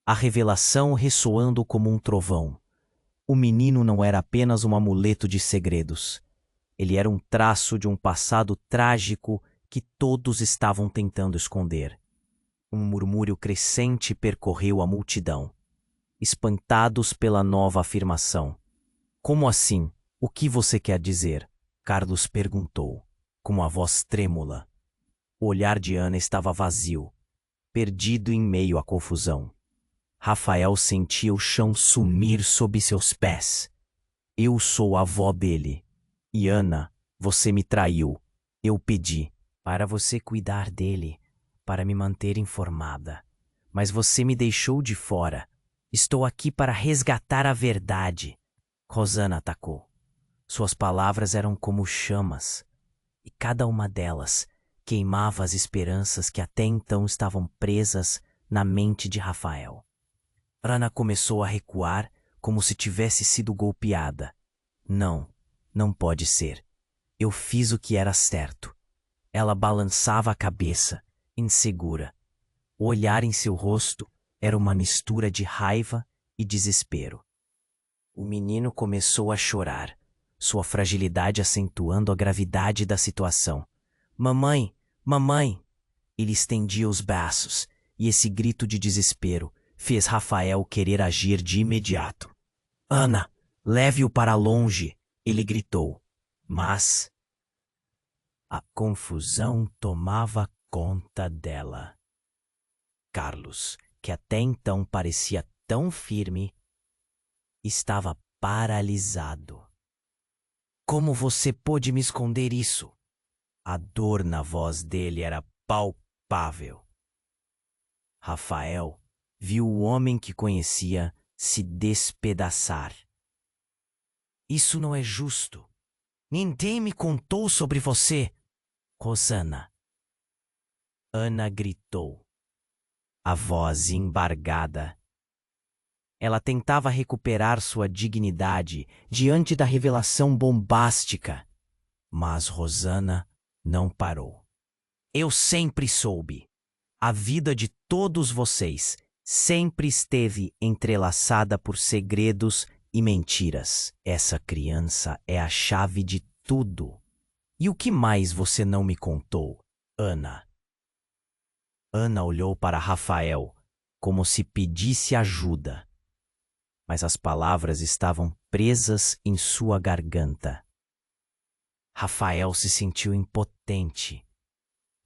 A revelação ressoando como um trovão. O menino não era apenas um amuleto de segredos. Ele era um traço de um passado trágico que todos estavam tentando esconder. Um murmúrio crescente percorreu a multidão, espantados pela nova afirmação. Como assim? O que você quer dizer? Carlos perguntou, com a voz trêmula. O olhar de Ana estava vazio, perdido em meio à confusão. Rafael sentia o chão sumir sob seus pés. Eu sou a avó dele. E Ana, você me traiu. Eu pedi para você cuidar dele, para me manter informada. Mas você me deixou de fora. Estou aqui para resgatar a verdade. Rosana atacou. Suas palavras eram como chamas, e cada uma delas queimava as esperanças que até então estavam presas na mente de Rafael. Ana começou a recuar como se tivesse sido golpeada. Não, não pode ser. Eu fiz o que era certo. Ela balançava a cabeça, insegura. O olhar em seu rosto era uma mistura de raiva e desespero. O menino começou a chorar, sua fragilidade acentuando a gravidade da situação. Mamãe, mamãe! Ele estendia os braços, e esse grito de desespero fez Rafael querer agir de imediato. Ana, leve-o para longe! Ele gritou. Mas a confusão tomava conta dela. Carlos, que até então parecia tão firme, estava paralisado. Como você pôde me esconder isso? A dor na voz dele era palpável. Rafael viu o homem que conhecia se despedaçar. Isso não é justo. Ninguém me contou sobre você. Rosana. Ana gritou, a voz embargada. Ela tentava recuperar sua dignidade diante da revelação bombástica. Mas Rosana não parou. Eu sempre soube. A vida de todos vocês sempre esteve entrelaçada por segredos e mentiras. Essa criança é a chave de tudo. E o que mais você não me contou, Ana? Ana olhou para Rafael como se pedisse ajuda, mas as palavras estavam presas em sua garganta. Rafael se sentiu impotente,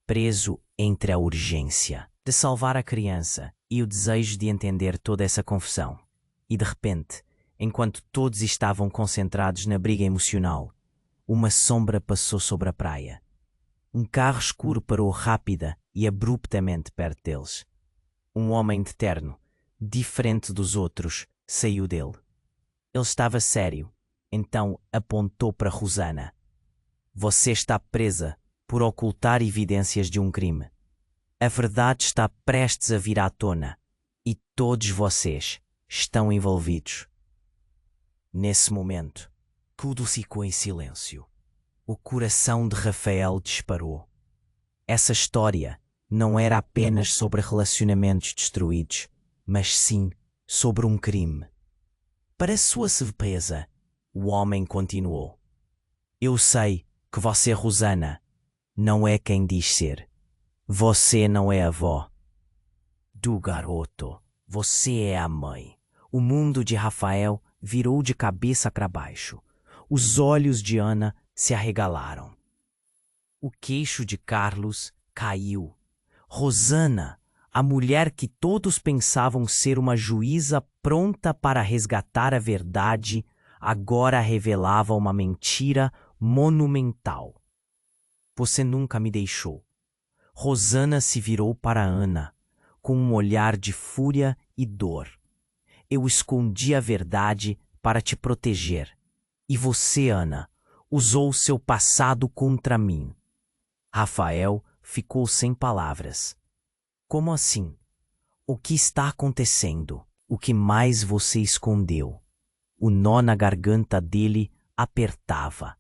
preso entre a urgência de salvar a criança e o desejo de entender toda essa confusão. E de repente, enquanto todos estavam concentrados na briga emocional, uma sombra passou sobre a praia. Um carro escuro parou rápida e abruptamente perto deles. Um homem de terno, diferente dos outros, saiu dele. Ele estava sério, então apontou para Rosana. Você está presa por ocultar evidências de um crime. A verdade está prestes a vir à tona e todos vocês estão envolvidos. Nesse momento, tudo ficou em silêncio. O coração de Rafael disparou. Essa história não era apenas sobre relacionamentos destruídos, mas sim sobre um crime. Para sua surpresa, o homem continuou. Eu sei que você, Rosana, não é quem diz ser. Você não é a avó do garoto. Você é a mãe. O mundo de Rafael virou de cabeça para baixo. Os olhos de Ana se arregalaram. O queixo de Carlos caiu. Rosana, a mulher que todos pensavam ser uma juíza pronta para resgatar a verdade, agora revelava uma mentira monumental. Você nunca me deixou. Rosana se virou para Ana, com um olhar de fúria e dor. Eu escondi a verdade para te proteger. E você, Ana, usou seu passado contra mim. Rafael ficou sem palavras. Como assim? O que está acontecendo? O que mais você escondeu? O nó na garganta dele apertava.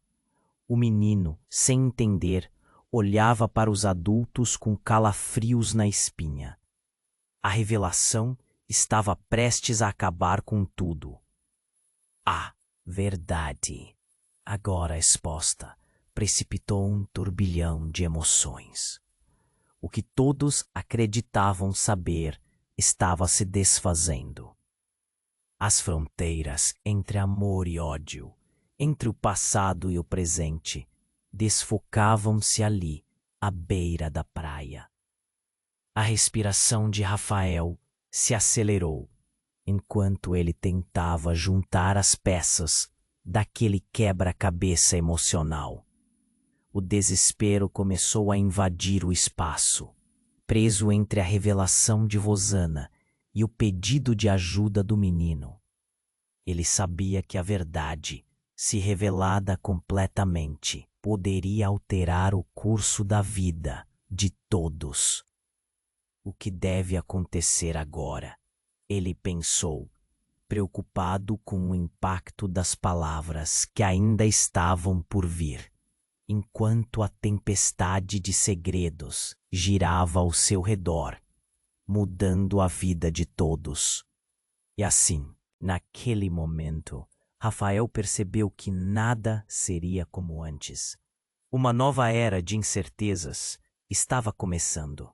O menino, sem entender, olhava para os adultos com calafrios na espinha. A revelação estava prestes a acabar com tudo. A verdade, agora exposta, precipitou um turbilhão de emoções. O que todos acreditavam saber estava se desfazendo. As fronteiras entre amor e ódio, entre o passado e o presente, desfocavam-se ali, à beira da praia. A respiração de Rafael se acelerou, enquanto ele tentava juntar as peças daquele quebra-cabeça emocional. O desespero começou a invadir o espaço, preso entre a revelação de Rosana e o pedido de ajuda do menino. Ele sabia que a verdade, se revelada completamente, poderia alterar o curso da vida de todos. O que deve acontecer agora? Ele pensou, preocupado com o impacto das palavras que ainda estavam por vir, enquanto a tempestade de segredos girava ao seu redor, mudando a vida de todos. E assim, naquele momento, Rafael percebeu que nada seria como antes. Uma nova era de incertezas estava começando.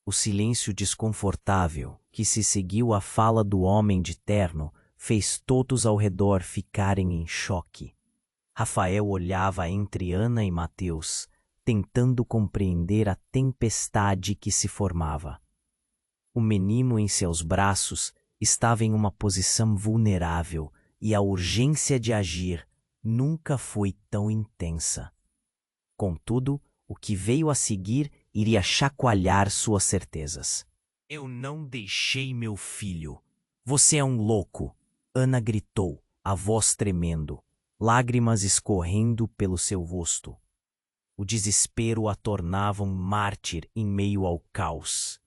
O silêncio desconfortável que se seguiu à fala do homem de terno fez todos ao redor ficarem em choque. Rafael olhava entre Ana e Mateus, tentando compreender a tempestade que se formava. O menino em seus braços estava em uma posição vulnerável e a urgência de agir nunca foi tão intensa. Contudo, o que veio a seguir iria chacoalhar suas certezas. Eu não deixei meu filho. Você é um louco, Ana gritou, a voz tremendo, lágrimas escorrendo pelo seu rosto. O desespero a tornava um mártir em meio ao caos.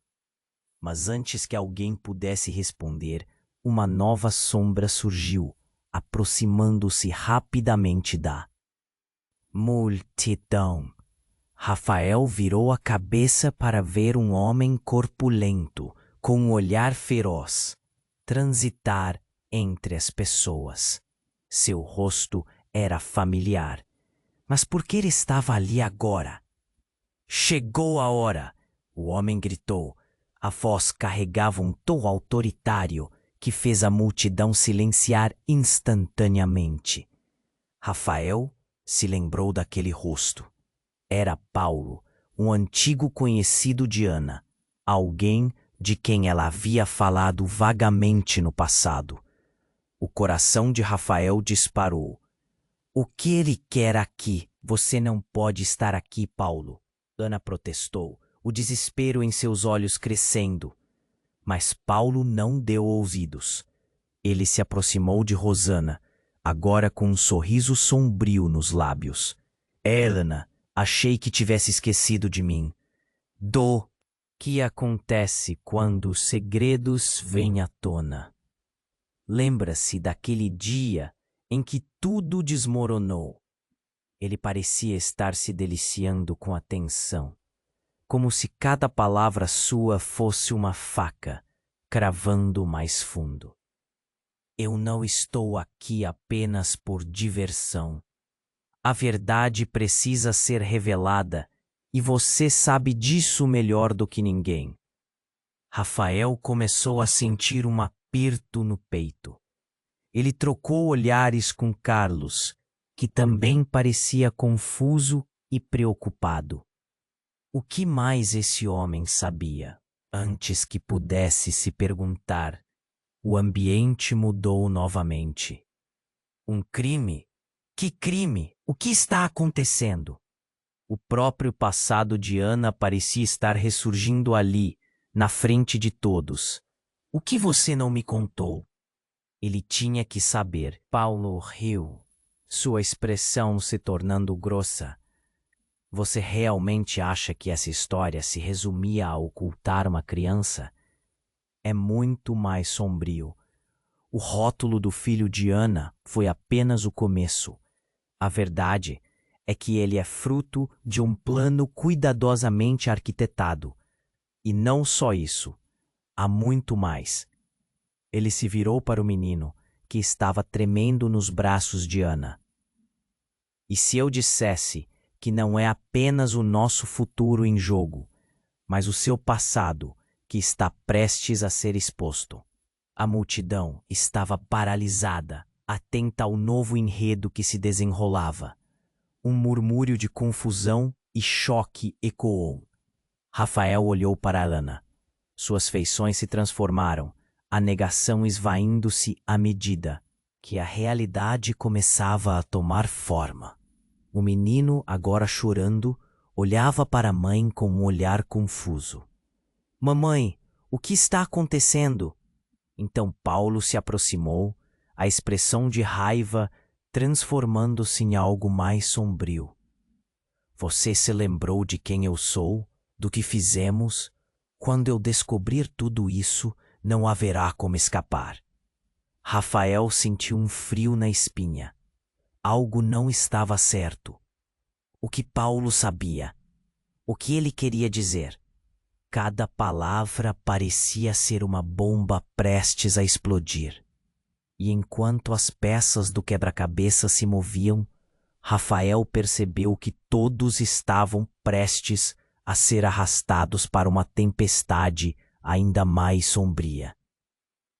Mas antes que alguém pudesse responder, uma nova sombra surgiu, aproximando-se rapidamente da multidão. Rafael virou a cabeça para ver um homem corpulento, com um olhar feroz, transitar entre as pessoas. Seu rosto era familiar. Mas por que ele estava ali agora? Chegou a hora! O homem gritou. A voz carregava um tom autoritário que fez a multidão silenciar instantaneamente. Rafael se lembrou daquele rosto. Era Paulo, um antigo conhecido de Ana, alguém de quem ela havia falado vagamente no passado. O coração de Rafael disparou. O que ele quer aqui? Você não pode estar aqui, Paulo. Ana protestou, o desespero em seus olhos crescendo. Mas Paulo não deu ouvidos. Ele se aproximou de Rosana, agora com um sorriso sombrio nos lábios. Helena, achei que tivesse esquecido de mim. Que acontece quando os segredos vêm à tona? Lembra-se daquele dia em que tudo desmoronou. Ele parecia estar se deliciando com a tensão, como se cada palavra sua fosse uma faca, cravando mais fundo. Eu não estou aqui apenas por diversão. A verdade precisa ser revelada e você sabe disso melhor do que ninguém. Rafael começou a sentir um aperto no peito. Ele trocou olhares com Carlos, que também parecia confuso e preocupado. O que mais esse homem sabia? Antes que pudesse se perguntar, o ambiente mudou novamente. Um crime? Que crime? O que está acontecendo? O próprio passado de Ana parecia estar ressurgindo ali, na frente de todos. O que você não me contou? Ele tinha que saber. Paulo riu, sua expressão se tornando grossa. Você realmente acha que essa história se resumia a ocultar uma criança? É muito mais sombrio. O rótulo do filho de Ana foi apenas o começo. A verdade é que ele é fruto de um plano cuidadosamente arquitetado. E não só isso, há muito mais. Ele se virou para o menino, que estava tremendo nos braços de Ana. E se eu dissesse que não é apenas o nosso futuro em jogo, mas o seu passado que está prestes a ser exposto? A multidão estava paralisada, atenta ao novo enredo que se desenrolava. Um murmúrio de confusão e choque ecoou. Rafael olhou para Ana. Suas feições se transformaram, a negação esvaindo-se à medida que a realidade começava a tomar forma. O menino, agora chorando, olhava para a mãe com um olhar confuso. Mamãe, o que está acontecendo? Então Paulo se aproximou, a expressão de raiva transformando-se em algo mais sombrio. Você se lembrou de quem eu sou, do que fizemos? Quando eu descobrir tudo isso, não haverá como escapar. Rafael sentiu um frio na espinha. Algo não estava certo. O que Paulo sabia? O que ele queria dizer? Cada palavra parecia ser uma bomba prestes a explodir. E enquanto as peças do quebra-cabeça se moviam, Rafael percebeu que todos estavam prestes a ser arrastados para uma tempestade ainda mais sombria.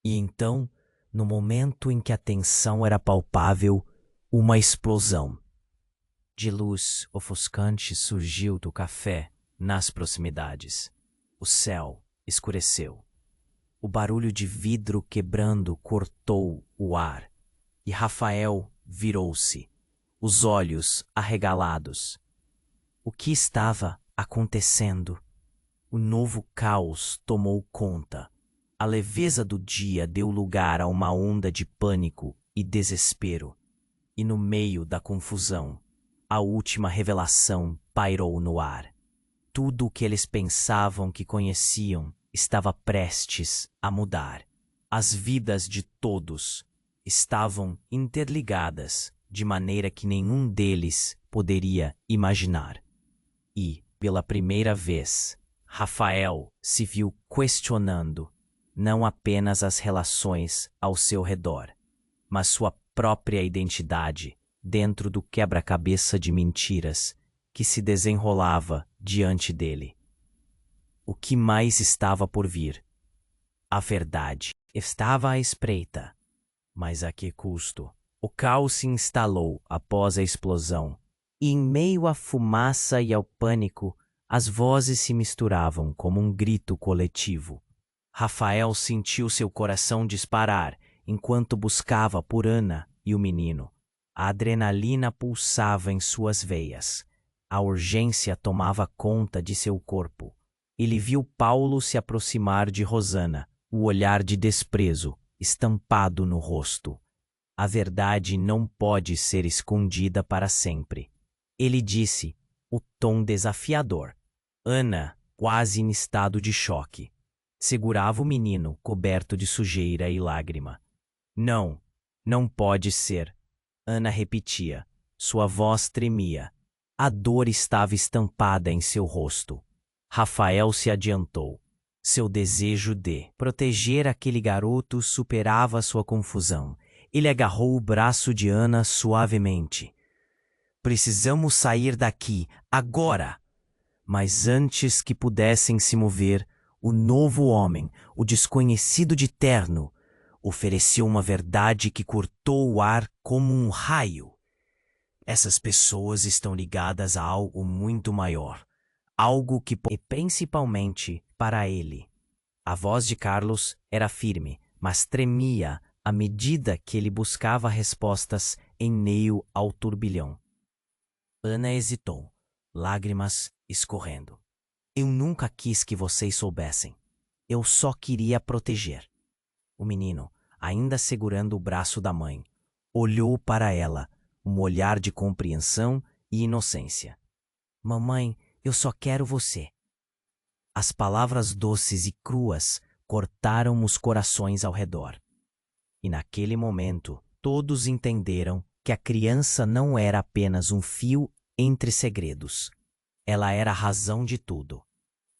E então, no momento em que a tensão era palpável, uma explosão de luz ofuscante surgiu do café nas proximidades. O céu escureceu. O barulho de vidro quebrando cortou o ar, e Rafael virou-se, os olhos arregalados. O que estava acontecendo? O novo caos tomou conta. A leveza do dia deu lugar a uma onda de pânico e desespero. E no meio da confusão, a última revelação pairou no ar. Tudo o que eles pensavam que conheciam estava prestes a mudar. As vidas de todos estavam interligadas de maneira que nenhum deles poderia imaginar. E, pela primeira vez, Rafael se viu questionando não apenas as relações ao seu redor, mas sua própria identidade dentro do quebra-cabeça de mentiras que se desenrolava diante dele. O que mais estava por vir? A verdade estava à espreita. Mas a que custo? O caos se instalou após a explosão, e em meio à fumaça e ao pânico, as vozes se misturavam como um grito coletivo. Rafael sentiu seu coração disparar enquanto buscava por Ana e o menino. A adrenalina pulsava em suas veias. A urgência tomava conta de seu corpo. Ele viu Paulo se aproximar de Rosana, o olhar de desprezo estampado no rosto. A verdade não pode ser escondida para sempre. Ele disse, o tom desafiador. Ana, quase em estado de choque, segurava o menino coberto de sujeira e lágrima. Não, não pode ser. Ana repetia. Sua voz tremia. A dor estava estampada em seu rosto. Rafael se adiantou. Seu desejo de proteger aquele garoto superava sua confusão. Ele agarrou o braço de Ana suavemente. Precisamos sair daqui, agora! Mas antes que pudessem se mover, o novo homem, o desconhecido de terno, ofereceu uma verdade que cortou o ar como um raio. Essas pessoas estão ligadas a algo muito maior. Algo que e principalmente para ele. A voz de Carlos era firme, mas tremia à medida que ele buscava respostas em meio ao turbilhão. Ana hesitou, lágrimas escorrendo. Eu nunca quis que vocês soubessem. Eu só queria proteger. O menino, ainda segurando o braço da mãe, olhou para ela, um olhar de compreensão e inocência. Mamãe, eu só quero você. As palavras doces e cruas cortaram os corações ao redor. E naquele momento, todos entenderam que a criança não era apenas um fio entre segredos. Ela era a razão de tudo.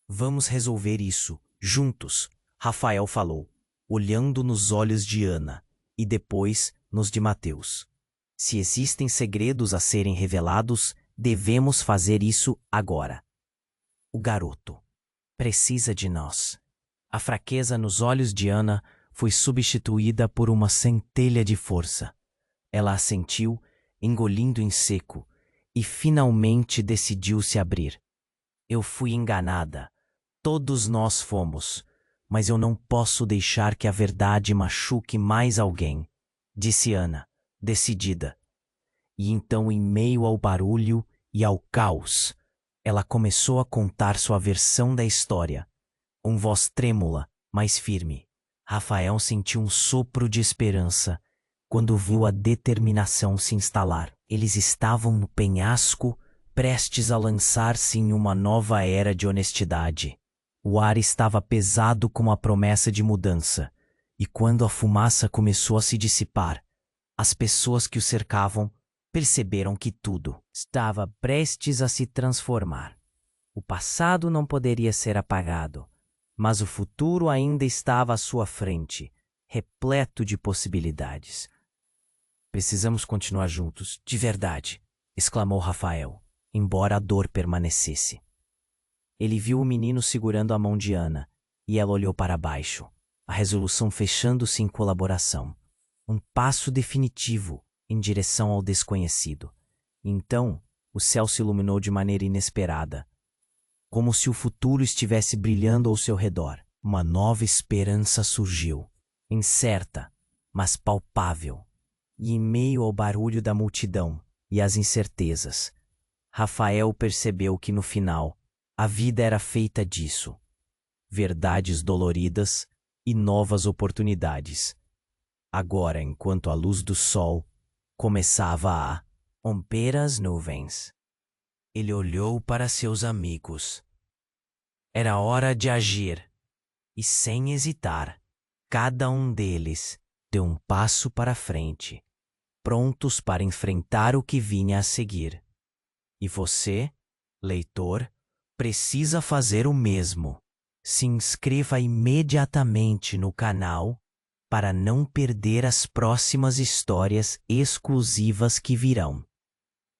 Vamos resolver isso, juntos, Rafael falou, olhando nos olhos de Ana e depois nos de Mateus. Se existem segredos a serem revelados, devemos fazer isso agora. O garoto precisa de nós. A fraqueza nos olhos de Ana foi substituída por uma centelha de força. Ela assentiu, engolindo em seco, e finalmente decidiu se abrir. Eu fui enganada. Todos nós fomos. Mas eu não posso deixar que a verdade machuque mais alguém, disse Ana, decidida. E então, em meio ao barulho e ao caos, ela começou a contar sua versão da história. Com voz trêmula, mas firme, Rafael sentiu um sopro de esperança quando viu a determinação se instalar. Eles estavam no penhasco, prestes a lançar-se em uma nova era de honestidade. O ar estava pesado com a promessa de mudança, e quando a fumaça começou a se dissipar, as pessoas que o cercavam perceberam que tudo estava prestes a se transformar. O passado não poderia ser apagado, mas o futuro ainda estava à sua frente, repleto de possibilidades. Precisamos continuar juntos, de verdade, exclamou Rafael, embora a dor permanecesse. Ele viu o menino segurando a mão de Ana, e ela olhou para baixo, a resolução fechando-se em colaboração. Um passo definitivo em direção ao desconhecido. Então, o céu se iluminou de maneira inesperada, como se o futuro estivesse brilhando ao seu redor. Uma nova esperança surgiu, incerta, mas palpável. E em meio ao barulho da multidão e às incertezas, Rafael percebeu que no final, a vida era feita disso. Verdades doloridas e novas oportunidades. Agora, enquanto a luz do sol começava a romper as nuvens, ele olhou para seus amigos. Era hora de agir. E sem hesitar, cada um deles deu um passo para frente, prontos para enfrentar o que vinha a seguir. E você, leitor, precisa fazer o mesmo. Se inscreva imediatamente no canal para não perder as próximas histórias exclusivas que virão.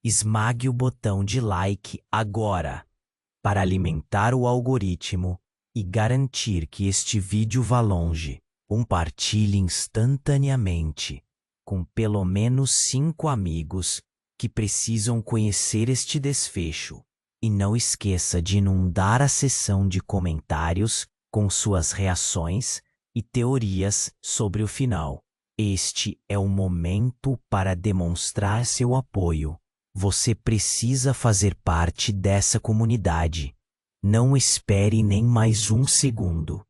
Esmague o botão de like agora para alimentar o algoritmo e garantir que este vídeo vá longe. Compartilhe instantaneamente com pelo menos 5 amigos que precisam conhecer este desfecho. E não esqueça de inundar a seção de comentários com suas reações e teorias sobre o final. Este é o momento para demonstrar seu apoio. Você precisa fazer parte dessa comunidade. Não espere nem mais um segundo.